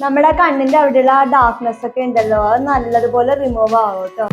നമ്മുടെ കണ്ണിന്റെ അവിടെയുള്ള ആ ഡാർക്ക്നെസ് ഒക്കെ ഉണ്ടല്ലോ, അത് നല്ലതുപോലെ റിമൂവ് ആവും കേട്ടോ.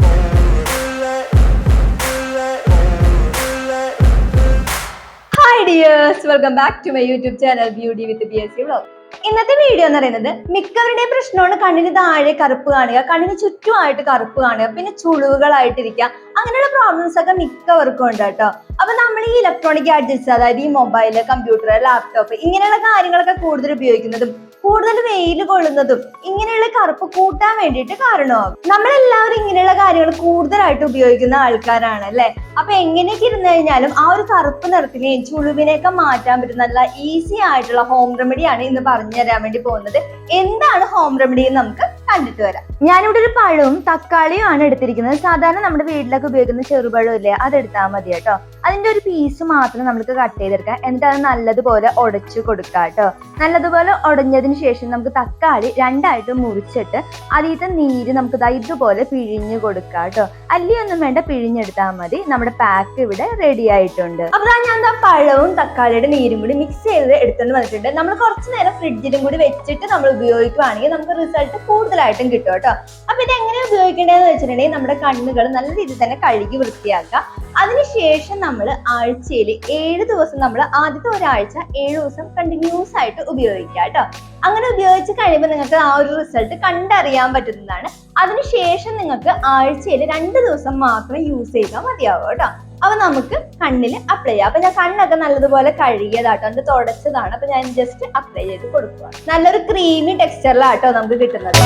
Hi dears, welcome back to my YouTube channel beauty with BSC vlog. ഇന്നത്തെ വീഡിയോ എന്ന് പറയുന്നത് മിക്കവരുടെയും പ്രശ്നമാണ് കണ്ണിന് താഴെ കറുപ്പ് കാണുക, കണ്ണിന് ചുറ്റുമായിട്ട് കറുപ്പ് കാണുക, പിന്നെ ചുളിവുകളായിട്ടിരിക്കുക. അങ്ങനെയുള്ള പ്രോബ്ലംസ് ഒക്കെ മിക്കവർക്കും ഉണ്ട് കേട്ടോ. അപ്പൊ നമ്മൾ ഈ ഇലക്ട്രോണിക് ഗാഡ്ജറ്റ്സ്, അതായത് ഈ മൊബൈല്, കമ്പ്യൂട്ടർ, ലാപ്ടോപ്പ് ഇങ്ങനെയുള്ള കാര്യങ്ങളൊക്കെ കൂടുതൽ ഉപയോഗിക്കുന്നതും കൂടുതൽ വെയിൽ കൊള്ളുന്നതും ഇങ്ങനെയുള്ള കറുപ്പ് കൂട്ടാൻ വേണ്ടിയിട്ട് കാരണമാകും. നമ്മളെല്ലാവരും ഇങ്ങനെയുള്ള കാര്യങ്ങൾ കൂടുതലായിട്ട് ഉപയോഗിക്കുന്ന ആൾക്കാരാണ് അല്ലെ. അപ്പൊ എങ്ങനെയൊക്കെ ഇരുന്നു കഴിഞ്ഞാലും ആ ഒരു കറുപ്പ് നിറത്തിനെയും ചുളിവിനെയൊക്കെ മാറ്റാൻ പറ്റുന്ന നല്ല ഈസി ആയിട്ടുള്ള ഹോം റെമഡിയാണ് ഇന്ന് പറഞ്ഞു തരാൻ വേണ്ടി പോകുന്നത്. എന്താണ് ഹോം റെമഡി എന്ന് നമുക്ക് കണ്ടിട്ട് വരാം. ഞാനിവിടെ ഒരു പഴവും തക്കാളിയും ആണ് എടുത്തിരിക്കുന്നത്. സാധാരണ നമ്മുടെ വീട്ടിലൊക്കെ ഉപയോഗിക്കുന്ന ചെറുപഴം ഇല്ലേ, അതെടുത്താൽ മതി കേട്ടോ. അതിന്റെ ഒരു പീസ് മാത്രം നമുക്ക് കട്ട് ചെയ്തെടുക്കാം. എന്നിട്ട് അത് നല്ലതുപോലെ ഉടച്ചു കൊടുക്കാം കേട്ടോ. നല്ലതുപോലെ ഉടഞ്ഞതിന് ശേഷം നമുക്ക് തക്കാളി രണ്ടായിട്ട് മുറിച്ചിട്ട് അതിലത്തെ നീര് നമുക്ക് ഇതുപോലെ പിഴിഞ്ഞു കൊടുക്കാം കേട്ടോ. അല്ലിയൊന്നും വേണ്ട, പിഴിഞ്ഞെടുത്താൽ മതി. നമ്മുടെ പാക്ക് ഇവിടെ റെഡി ആയിട്ടുണ്ട്. അപ്പൊ ഞാൻ പഴവും തക്കാളിയുടെ നീരും കൂടി മിക്സ് ചെയ്ത് എടുത്തുകൊണ്ട് വന്നിട്ടുണ്ട്. നമ്മൾ കുറച്ച് നേരം ഫ്രിഡ്ജിലും കൂടി വെച്ചിട്ട് നമ്മൾ ഉപയോഗിക്കുകയാണെങ്കിൽ നമുക്ക് റിസൾട്ട് കൂടുതലായിട്ടും കിട്ടും കേട്ടോ. അപ്പൊ ഇത് എങ്ങനെ ഉപയോഗിക്കേണ്ടതെന്ന് വെച്ചിട്ടുണ്ടെങ്കിൽ നമ്മുടെ കണ്ണുകൾ നല്ല രീതിയിൽ തന്നെ കഴുകി വൃത്തിയാക്കുക. അതിനുശേഷം നമ്മൾ ആഴ്ചയിൽ 7 ദിവസം, നമ്മൾ ആദ്യത്തെ ഒരാഴ്ച 7 ദിവസം കണ്ടിന്യൂസ് ആയിട്ട് ഉപയോഗിക്കുക കേട്ടോ. അങ്ങനെ ഉപയോഗിച്ച് കഴിയുമ്പോൾ നിങ്ങൾക്ക് ആ ഒരു റിസൾട്ട് കണ്ടറിയാൻ പറ്റുന്നതാണ്. അതിനുശേഷം നിങ്ങൾക്ക് ആഴ്ചയിൽ 2 ദിവസം മാത്രം യൂസ് ചെയ്താൽ മതിയാവും കേട്ടോ. അപ്പൊ നമുക്ക് കണ്ണിൽ അപ്ലൈ ചെയ്യാം. അപ്പൊ ഞാൻ കണ്ണൊക്കെ നല്ലതുപോലെ കഴുകിയതാട്ടോ, അത് തുടച്ചതാണ്. അപ്പൊ ഞാൻ ജസ്റ്റ് അപ്ലൈ ചെയ്ത് കൊടുക്കുകയാണ്. നല്ലൊരു ക്രീമി ടെക്സ്ചറിലാട്ടോ നമുക്ക് കിട്ടുന്നത്.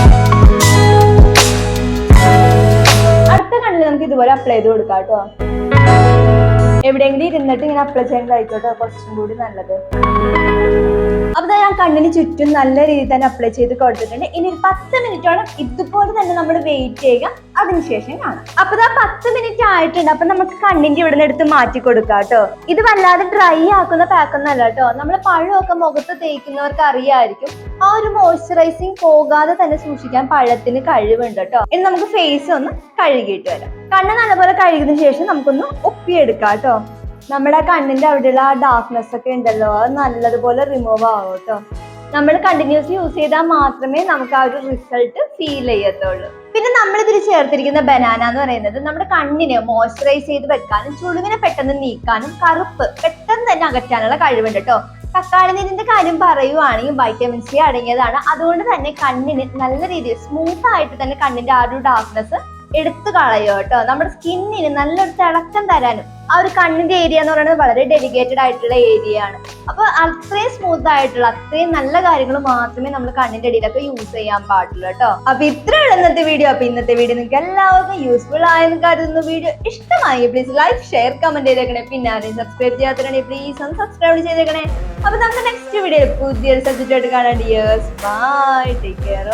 അടുത്ത കണ്ണിൽ നമുക്ക് ഇതുപോലെ അപ്ലൈ ചെയ്ത് കൊടുക്കാം കേട്ടോ. എവിടെയെങ്കിലും ഇരുന്നിട്ട് ഇങ്ങനെ അപ്ലൈ ചെയ്യുന്നതായിക്കോട്ടെ കുറച്ചും കൂടി നല്ലത്. അപ്പൊ ഞാൻ കണ്ണിന് ചുറ്റും നല്ല രീതിയിൽ തന്നെ അപ്ലൈ ചെയ്ത് കൊടുത്തിട്ടുണ്ട്. ഇനി ഒരു 10 മിനിറ്റോളം ഇതുപോലെ തന്നെ നമ്മൾ വെയിറ്റ് ചെയ്യുക. അതിനുശേഷം കാണാം. അപ്പൊ 10 മിനിറ്റ് ആയിട്ടുണ്ട്. അപ്പൊ നമുക്ക് കണ്ണിന്റെ ഇവിടെ നിന്ന് എടുത്ത് മാറ്റി കൊടുക്കാം കേട്ടോ. ഇത് വല്ലാതെ ഡ്രൈ ആക്കുന്ന പാക്കൊന്നും അല്ല കേട്ടോ. നമ്മൾ പഴമൊക്കെ മുഖത്ത് തേക്കുന്നവർക്ക് അറിയായിരിക്കും, ആ ഒരു മോയ്സ്ചറൈസിങ് പോകാതെ തന്നെ സൂക്ഷിക്കാൻ പഴത്തിന് കഴിവുണ്ട് കേട്ടോ. ഇനി നമുക്ക് ഫേസ് ഒന്ന് കഴുകിയിട്ട് വരാം. കണ്ണ് നല്ലപോലെ കഴുകിയതിനു ശേഷം നമുക്കൊന്ന് ഒപ്പിയെടുക്കാം കേട്ടോ. നമ്മുടെ കണ്ണിന്റെ അവിടെയുള്ള ആ ഡാർക്ക്നെസ് ഒക്കെ ഉണ്ടല്ലോ, അത് നല്ലതുപോലെ റിമൂവ് ആവും കേട്ടോ. നമ്മൾ കണ്ടിന്യൂസ് യൂസ് ചെയ്താൽ മാത്രമേ നമുക്ക് ആ ഒരു റിസൾട്ട് ഫീൽ ചെയ്യത്തുള്ളൂ. പിന്നെ നമ്മളിതിൽ ചേർത്തിരിക്കുന്ന ബനാന എന്ന് പറയുന്നത് നമ്മുടെ കണ്ണിനെ മോയ്സ്ചറൈസ് ചെയ്ത് വെക്കാനും ചുളിവിനെ പെട്ടെന്ന് നീക്കാനും കറുപ്പ് പെട്ടെന്ന് തന്നെ അകറ്റാനുള്ള കഴിവുണ്ട് കേട്ടോ. തക്കാളി നീരിന്റെ കാര്യം പറയുവാണെങ്കിൽ വൈറ്റമിൻ സി അടങ്ങിയതാണ്. അതുകൊണ്ട് തന്നെ കണ്ണിന് നല്ല രീതിയിൽ സ്മൂത്ത് ആയിട്ട് തന്നെ കണ്ണിന്റെ ആ ഒരു ഡാർക്ക്നെസ് എടുത്തു കളയോ കേട്ടോ. നമ്മുടെ സ്കിന്നിന് നല്ലൊരു തിളക്കം തരാനും ആ ഒരു കണ്ണിന്റെ ഏരിയ എന്ന് പറയുന്നത് വളരെ ഡെലിക്കേറ്റഡ് ആയിട്ടുള്ള ഏരിയ ആണ്. അപ്പൊ അത്രയും സ്മൂത്ത് ആയിട്ടുള്ള അത്രയും നല്ല കാര്യങ്ങൾ മാത്രമേ നമ്മൾ കണ്ണിന്റെ അടിയിലൊക്കെ യൂസ് ചെയ്യാൻ പാടുള്ളൂ കേട്ടോ. അപ്പൊ ഇത്രയുള്ള ഇന്നത്തെ വീഡിയോ. അപ്പൊ ഇന്നത്തെ വീഡിയോ നിങ്ങൾക്ക് എല്ലാവർക്കും യൂസ്ഫുൾ ആയെന്ന് കരുതുന്നു. വീഡിയോ ഇഷ്ടമായി പ്ലീസ് ലൈക്ക്, ഷെയർ, കമന്റ് ചെയ്തേക്കണേ. പിന്നെ ആരെയും സബ്സ്ക്രൈബ് ചെയ്യാത്തവരാണെങ്കിൽ പ്ലീസ് ഒന്ന് സബ്സ്ക്രൈബ് ചെയ്തേക്കണേ. അപ്പൊ നമുക്ക് നെക്സ്റ്റ് വീഡിയോയിൽ പുതിയൊരു സബ്ജക്റ്റ് ആയിട്ട് കാണാം. Dears, bye, take care.